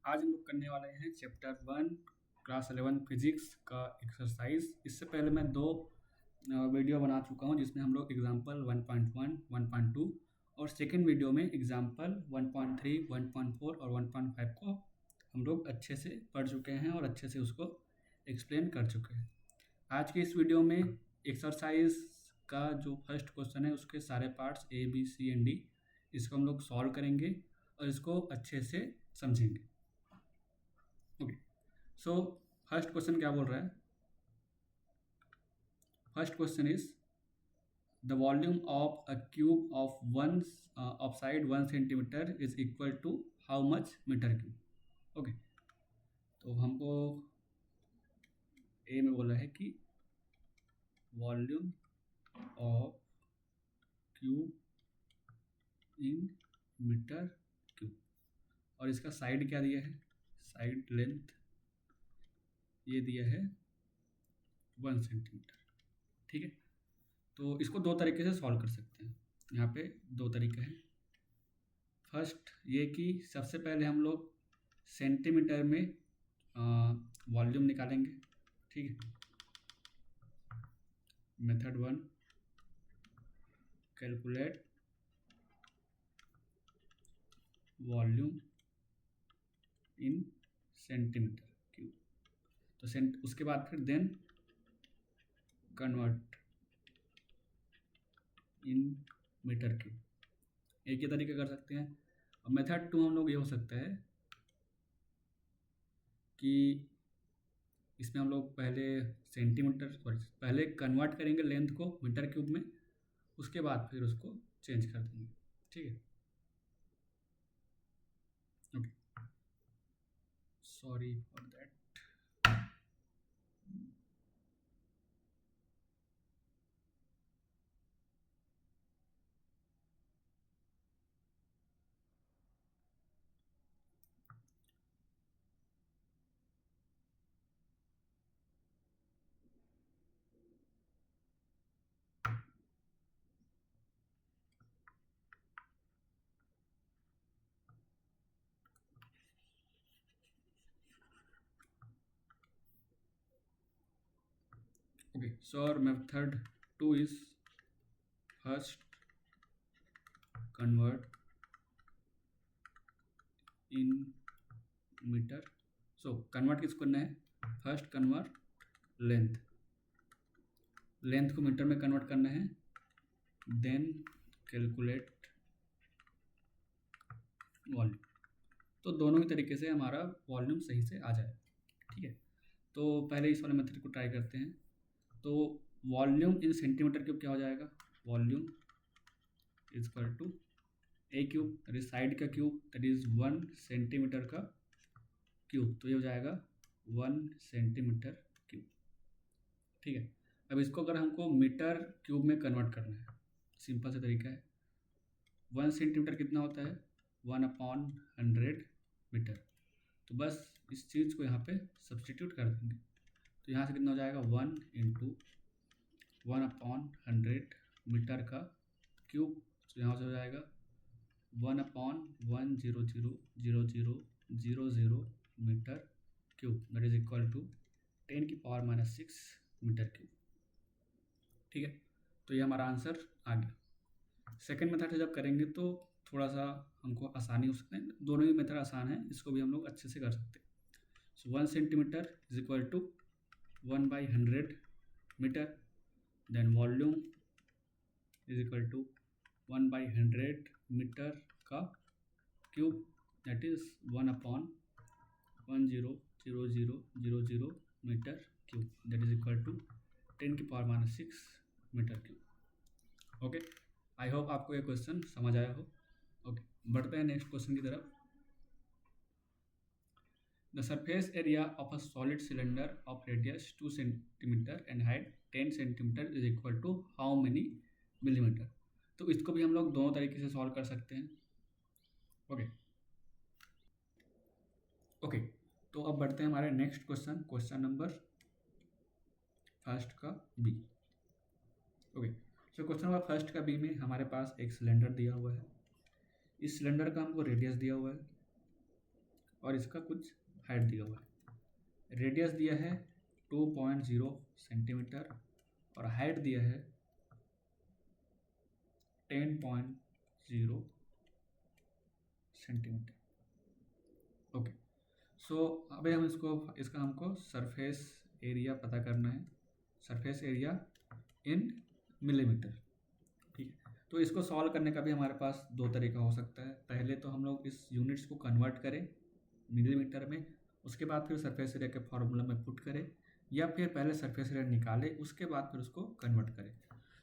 आज हम लोग करने वाले हैं चैप्टर 1 क्लास 11 फिजिक्स का एक्सरसाइज। इससे पहले मैं दो वीडियो बना चुका हूं जिसमें हम लोग एग्जाम्पल 1.1, 1.2 और सेकेंड वीडियो में एग्जाम्पल 1.3, 1.4 और 1.5 को हम लोग अच्छे से पढ़ चुके हैं और अच्छे से उसको एक्सप्लेन कर चुके हैं। आज के इस वीडियो में एक्सरसाइज का जो फर्स्ट क्वेश्चन है उसके सारे parts A, B, C and D इसको हम लोग सॉल्व करेंगे और इसको अच्छे से समझेंगे। ओके, सो फर्स्ट क्वेश्चन क्या बोल रहा है? First question is the volume of a cube of of side 1 centimetre is equal to how much metre cube. Okay, तो हमको ए में बोला है कि volume of cube in metre cube और इसका साइड क्या दिया है? साइड लेंथ ये दिया है 1 सेंटीमीटर। ठीक है, तो इसको दो तरीके से सॉल्व कर सकते हैं। यहाँ पे दो तरीके हैं। फर्स्ट ये कि सबसे पहले हम लोग सेंटीमीटर में वॉल्यूम निकालेंगे। ठीक है, method 1, calculate volume in centimetre cube. तो उसके बाद फिर then convert in metre cube. एक ही तरीके कर सकते हैं। और मेथड 2 हम लोग ये हो सकता है कि इसमें हम लोग पहले कन्वर्ट करेंगे लेंथ को मीटर क्यूब में, उसके बाद फिर उसको चेंज कर देंगे। ठीक है, okay, sorry for that. Okay, so our method 2 is first convert in meter. So convert किसको करना है? फर्स्ट कन्वर्ट लेंथ को मीटर में कन्वर्ट करना है, देन कैलकुलेट वॉल्यूम। तो दोनों ही तरीके से हमारा वॉल्यूम सही से आ जाए। ठीक है, तो पहले इस वाले मेथड को ट्राई करते हैं। तो वॉल्यूम इन सेंटीमीटर क्यूब क्या हो जाएगा? Volume is equal to a cube, that is side का क्यूब, दैट इज 1 सेंटीमीटर का क्यूब, तो ये हो जाएगा 1 सेंटीमीटर क्यूब। ठीक है, अब इसको अगर हमको मीटर क्यूब में कन्वर्ट करना है, सिंपल सा तरीका है। 1 सेंटीमीटर कितना होता है? 1/100 मीटर। तो बस इस चीज़ को यहाँ पे सब्सटीट्यूट कर देंगे, तो यहाँ से कितना हो जाएगा? 1 इंटू 1/100 मीटर का क्यूब, तो यहाँ से हो जाएगा 1/1000000 metre cube, that is equal to 10⁻⁻6 metre cube. ठीक है, तो ये हमारा आंसर आ गया। सेकेंड मेथड से जब करेंगे तो थोड़ा सा हमको आसानी हो सकता है। दोनों ही मेथड आसान है, इसको भी हम लोग अच्छे से कर सकते हैं। So 1 centimetre is equal to 1/100 metre, then volume is equal to 1/100 metre का cube, that is 1/1000000 metre cube, that is equal to 10⁻⁻6 metre cube. Okay, I hope आपको ये क्वेश्चन समझ आया हो। ओके, बढ़ते हैं नेक्स्ट क्वेश्चन की तरफ। The surface area of a solid cylinder of radius 2 centimetre and height 10 centimetre is equal to how many millimetre. तो इसको भी हम लोग दोनों तरीके से सॉल्व कर सकते हैं। ओके ओके, तो अब बढ़ते हैं हमारे next question, question number first का B. Okay, so question number first का बी में हमारे पास एक सिलेंडर दिया हुआ है। इस सिलेंडर का हमको रेडियस दिया हुआ है और इसका कुछ हाइट दिया हुआ है। रेडियस दिया है 2.0 सेंटीमीटर और हाइट दिया है 10.0 सेंटीमीटर। ओके, सो अभी हम इसका हमको सरफेस एरिया पता करना है, सरफेस एरिया इन मिलीमीटर। ठीक है, तो इसको सॉल्व करने का भी हमारे पास दो तरीका हो सकता है। पहले तो हम लोग इस यूनिट्स को कन्वर्ट करें मिलीमीटर में, उसके बाद फिर सरफेस एरिया के फॉर्मूला में पुट करें, या फिर पहले सरफेस एरिया निकालें उसके बाद फिर उसको कन्वर्ट करें।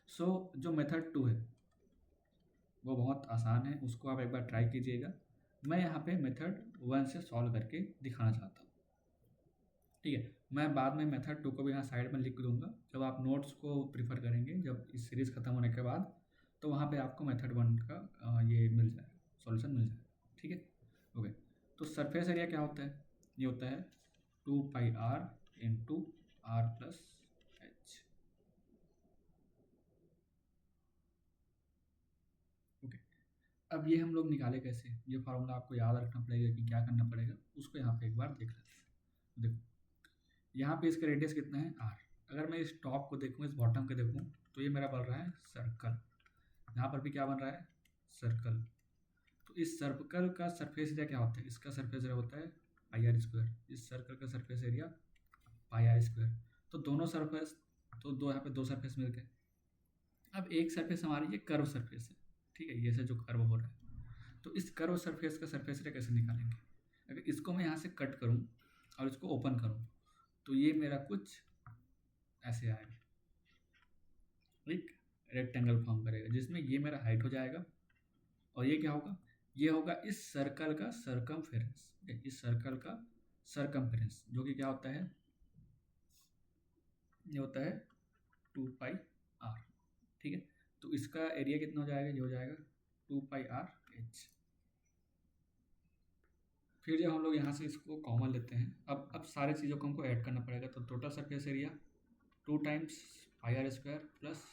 सो जो मेथड 2 है वो बहुत आसान है, उसको आप एक बार ट्राई कीजिएगा। मैं यहाँ पे मेथड 1 से सॉल्व करके दिखाना चाहता हूँ। ठीक है, मैं बाद में मेथड 2 को भी यहाँ साइड में लिख दूंगा। जब आप नोट्स को प्रीफर करेंगे जब इस सीरीज़ ख़त्म होने के बाद, तो वहाँ पे आपको मेथड 1 का ये मिल जाएगा, सॉल्यूशन मिल जाएगा। ठीक है, ओके। तो सरफेस एरिया क्या होता है? ये होता है 2πr into r plus h. Okay, अब ये हम लोग निकाले कैसे? ये फार्मूला आपको याद रखना पड़ेगा कि क्या करना पड़ेगा, उसको यहाँ पे एक बार देख लेते हैं। देखो यहाँ पे इसका रेडियस कितना है? आर। अगर मैं इस टॉप को देखूँ, इस बॉटम को देखूँ, तो ये मेरा बन रहा है सर्कल। यहाँ पर भी क्या बन रहा है? सर्कल। तो इस सर्कल का सरफेस एरिया क्या होता है? इसका सरफेस एरिया होता है पाई आर स्क्वायर। इस सर्कल का surface area pi r square. तो दोनों सरफेस, तो दो यहाँ पे दो सरफेस मिल गए। अब एक सरफेस हमारी ये कर्व सरफेस है, ठीक है, ये से जो कर्व हो रहा है। तो इस कर्व सरफेस का सरफेस एरिया कैसे निकालेंगे? अगर इसको मैं यहाँ से कट करूँ और इसको ओपन करूँ, तो ये मेरा कुछ ऐसे आएगा, एक रेक्टेंगल फॉर्म करेगा, जिसमें ये मेरा हाइट हो जाएगा और ये क्या होगा? ये होगा इस सर्कल का सरकमफेरेंस। इस सर्कल का सरकमफेरेंस जो कि क्या होता है? ये होता है 2πr। ठीक है, तो इसका एरिया कितना हो जाएगा? ये हो जाएगा 2πr/h। फिर जब हम लोग यहाँ से इसको कॉमन लेते हैं, अब सारे चीज़ों को हमको ऐड करना पड़ेगा। तो total surface area 2 times pi r square plus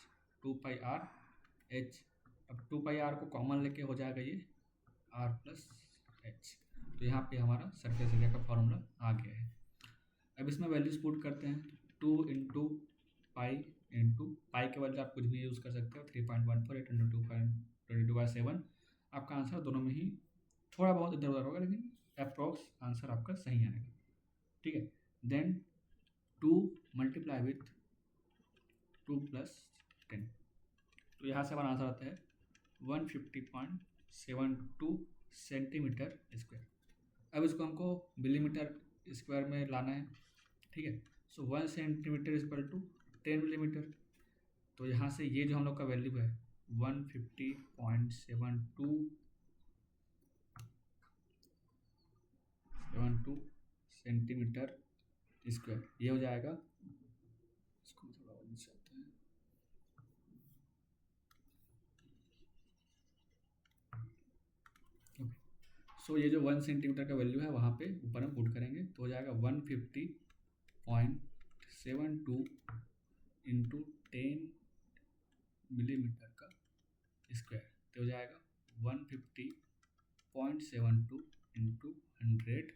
2πr/h। अब 2πr को कॉमन लेके हो जाएगा ये r प्लस एच। तो यहाँ पे हमारा सरफेस एरिया का फॉर्मूला आ गया है। अब इसमें वैल्यूज पुट करते हैं। 2 इंटू पाई के बदले आप कुछ भी यूज़ कर सकते हो, 3.14 इंटू 2.22/7। आपका आंसर दोनों में ही थोड़ा बहुत इधर उधर होगा, लेकिन अप्रॉक्स आंसर आपका सही आएगा। ठीक है, देन 2 मल्टीप्लाई विथ 2 + 10, तो यहाँ से हमारा आंसर आता है 150.72 सेंटीमीटर स्क्वायर। अब इसको हमको मिलीमीटर स्क्वायर में लाना है। ठीक है, सो 1 सेंटीमीटर इक्वल टू 10 मिलीमीटर। तो यहाँ से ये जो हम लोग का वैल्यू है 150.72 सेंटीमीटर स्क्वायर, ये हो जाएगा। इसको थोड़ा और नीचे आते हैं। ओके, सो ये जो 1 सेंटीमीटर का वैल्यू है वहाँ पे ऊपर हम पुट करेंगे, तो हो जाएगा 150.72 इंटू 10 मिलीमीटर का स्क्वायर, तो हो जाएगा 150.72 इंटू 100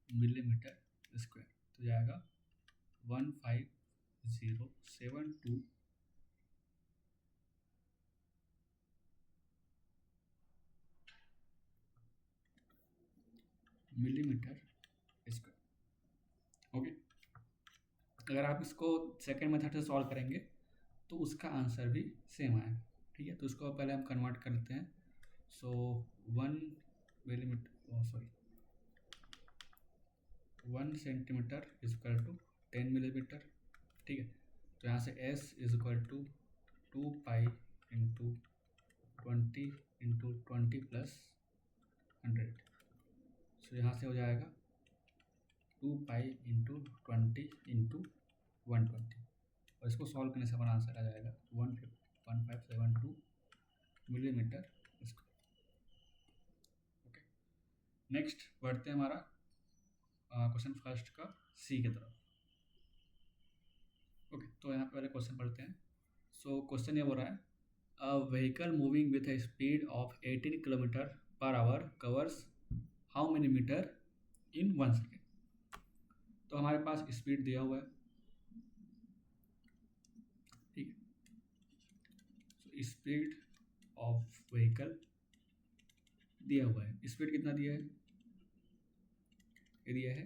मिलीमीटर स्क्वायर, तो जाएगा 15072 मिलीमीटर स्क्वायर। ओके, अगर आप इसको सेकेंड मेथड से सॉल्व करेंगे तो उसका आंसर भी सेम आएगा। ठीक है, तो इसको पहले हम कन्वर्ट कर लेते हैं। So 1 millimetre, sorry 1 centimetre equal to 10 millimetre. ठीक है, तो यहाँ से s equal to 2 pi into 20 into 20 + 100। So यहाँ से हो जाएगा 2 पाई इंटू 20 इंटू 120, और इसको सॉल्व करने से हमारा आंसर आ जाएगा 1572 मिलीमीटर स्क्वायर। ओके, नेक्स्ट बढ़ते हैं हमारा क्वेश्चन फर्स्ट का सी की तरफ। ओके, तो यहाँ पे पहले क्वेश्चन पढ़ते हैं। सो क्वेश्चन ये हो रहा है, a vehicle moving with a speed of 18 km/h covers how many metre in 1 second. तो हमारे पास स्पीड दिया हुआ है, ठीक है। सो स्पीड ऑफ व्हीकल दिया हुआ है। स्पीड कितना दिया है? ये दिया है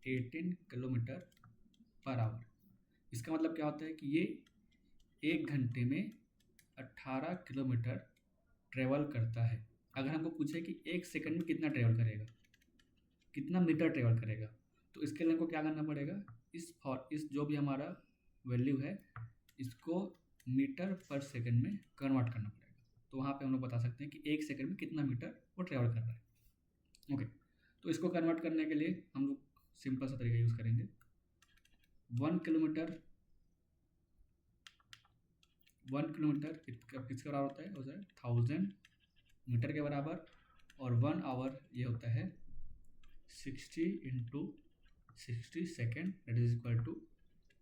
18 किलोमीटर पर आवर। इसका मतलब क्या होता है कि ये 1 घंटे में 18 किलोमीटर ट्रेवल करता है। अगर हमको पूछे कि 1 सेकंड में कितना ट्रेवल करेगा, कितना मीटर ट्रेवल करेगा, तो इसके लिए हमको क्या करना पड़ेगा, इस जो भी हमारा वैल्यू है इसको मीटर पर सेकंड में कन्वर्ट करना पड़ेगा। तो वहाँ पे हम लोग बता सकते हैं कि 1 सेकंड में कितना मीटर वो ट्रेवल कर रहा है। ओके, तो इसको कन्वर्ट करने के लिए हम लोग सिंपल सा तरीका यूज़ करेंगे। 1 किलोमीटर किसके बराबर होता है? 1000 मीटर के बराबर। और 1 आवर ये होता है 60 into 60 second, that is equal to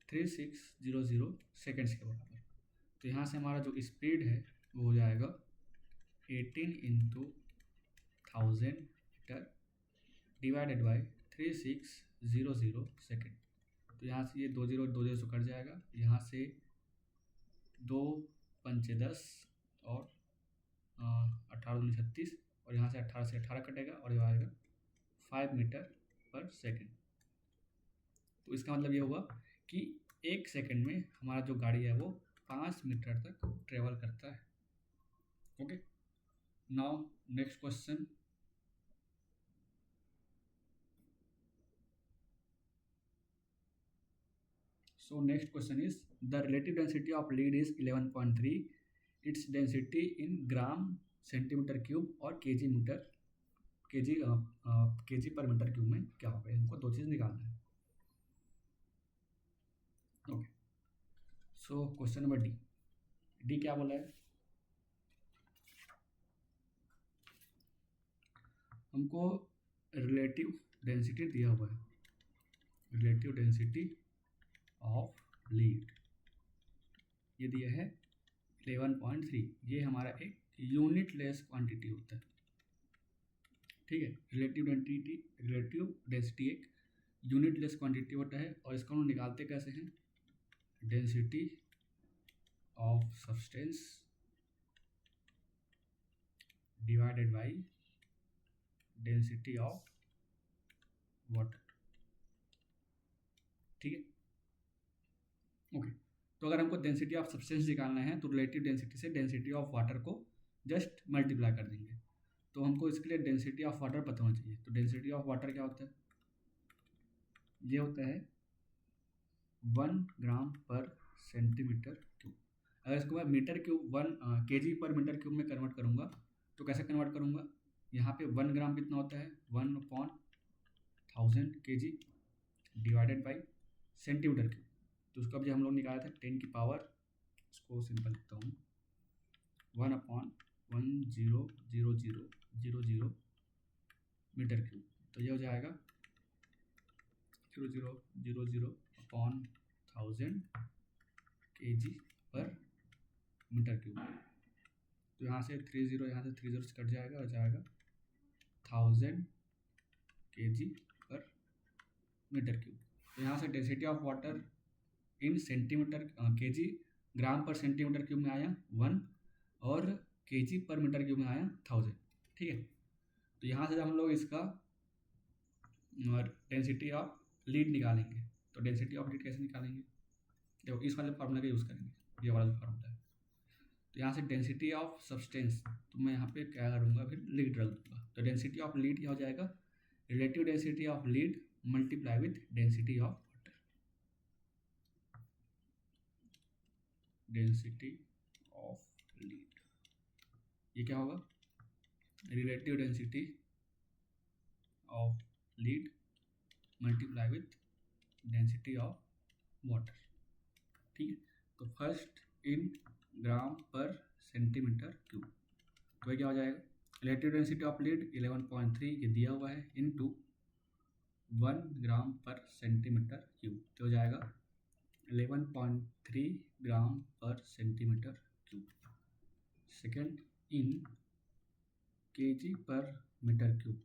3600 seconds के बराबर। तो यहाँ से हमारा जो स्पीड है वो हो जाएगा 18 into 1000 metre divided by 3600 second. तो यहाँ से ये 2 0 से कट जाएगा, यहाँ से 2 पंचे 10 और 18 दूनी 36, और यहाँ से 18 से 18 कटेगा और ये आएगा 5 मीटर पर सेकेंड। तो इसका मतलब ये हुआ कि 1 सेकेंड में हमारा जो गाड़ी है वो 5 मीटर तक ट्रेवल करता है। Okay, now next question. So next question is, the relative density of lead is 11.3. Its density in gram centimetre cube और केजी पर मीटर क्यूब में क्या होगा? इनको दो चीज़ निकालना है। Okay, so question number D क्या बोला है? हमको रिलेटिव डेंसिटी दिया हुआ है, रिलेटिव डेंसिटी ऑफ लीड ये दिया है 11.3। ये हमारा एक यूनिट लेस क्वांटिटी होता है, ठीक है। रिलेटिव डेंसिटी एक यूनिट लेस क्वांटिटी होता है, और इसको हम निकालते कैसे हैं? Density of substance divided by density of water, ठीक है। ओके, तो अगर हमको डेंसिटी ऑफ सब्सटेंस निकालना है तो रिलेटिव डेंसिटी से डेंसिटी ऑफ वाटर को जस्ट मल्टीप्लाई कर देंगे। तो हमको इसके लिए डेंसिटी ऑफ वाटर पता होना चाहिए। तो डेंसिटी ऑफ वाटर क्या होता है? ये होता है 1 ग्राम पर सेंटीमीटर क्यूब। अगर इसको मैं मीटर क्यूब 1 केजी पर मीटर क्यूब में कन्वर्ट करूँगा तो कैसे कन्वर्ट करूँगा? यहाँ पे 1 ग्राम कितना होता है? 1/1000 KG divided by centimetre cube. तो उसको अभी हम लोग निकाला था 10 की पावर, इसको सिंपल लिखता हूँ 1/100000 मीटर क्यूब। तो ये हो जाएगा 0000/1000 केजी पर मीटर क्यूब। तो यहाँ से 30 यहाँ से 30 से कट जाएगा, हो जाएगा 1000 केजी पर मीटर क्यूब। तो यहाँ से density of water in centimetre KG gram per centimetre cube में आया 1 और केजी पर मीटर क्यूब में आया 1000, ठीक है। तो यहाँ से जब हम लोग इसका डेंसिटी ऑफ लीड निकालेंगे तो डेंसिटी ऑफ लीड कैसे निकालेंगे? देखो इस वाले फार्मूला का यूज़ करेंगे, ये वाला जो फार्मूला है। तो यहाँ से डेंसिटी ऑफ सब्सटेंस, तो मैं यहाँ पे क्या करूँगा, फिर लीड रख दूँगा। तो डेंसिटी ऑफ लीड क्या हो जाएगा? Relative density of lead multiply with density of water. Density of lead ये क्या होगा? Relative density of lead multiply with density of water, ठीक है। तो first in gram per centimetre cube, तो ये क्या हो जाएगा? रिलेटिव डेंसिटी ऑफ लीड 11.3 ये दिया हुआ है, इनटू 1 ग्राम पर सेंटीमीटर क्यूब, तो हो जाएगा 11.3 ग्राम per centimetre cube. Second in KG पर मीटर क्यूब,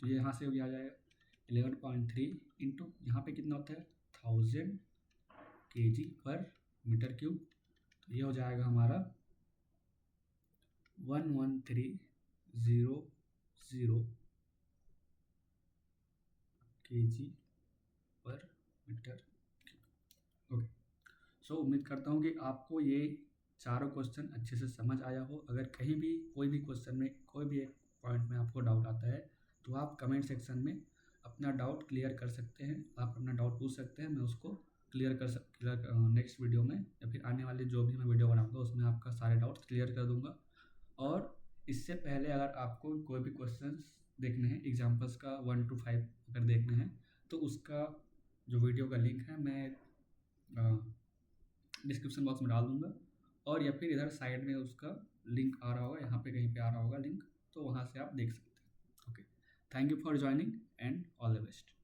तो ये यहाँ से भी आ जाएगा 11.3 इंटू यहाँ पे कितना होता है 1000 kg पर मीटर क्यूब, तो ये हो जाएगा हमारा 11300 kg पर मीटर क्यूब। ओके, सो उम्मीद करता हूँ कि आपको ये चारों क्वेश्चन अच्छे से समझ आया हो। अगर कहीं भी कोई भी क्वेश्चन में कोई भी एक पॉइंट में आपको डाउट आता है तो आप कमेंट सेक्शन में अपना डाउट क्लियर कर सकते हैं, आप अपना डाउट पूछ सकते हैं, मैं उसको क्लियर नेक्स्ट वीडियो में या फिर आने वाले जो भी मैं वीडियो बनाऊंगा उसमें आपका सारे डाउट्स क्लियर कर दूंगा। और इससे पहले अगर आपको कोई भी क्वेश्चंस देखने हैं, एग्जांपल्स का 1 to 5 अगर देखने हैं तो उसका जो वीडियो का लिंक है मैं डिस्क्रिप्शन बॉक्स में डाल दूंगा, और या फिर इधर साइड में उसका लिंक आ रहा होगा, यहाँ पे कहीं पे आ रहा होगा लिंक, तो वहाँ से आप देख सकते हैं। Okay, thank you for joining and all the best.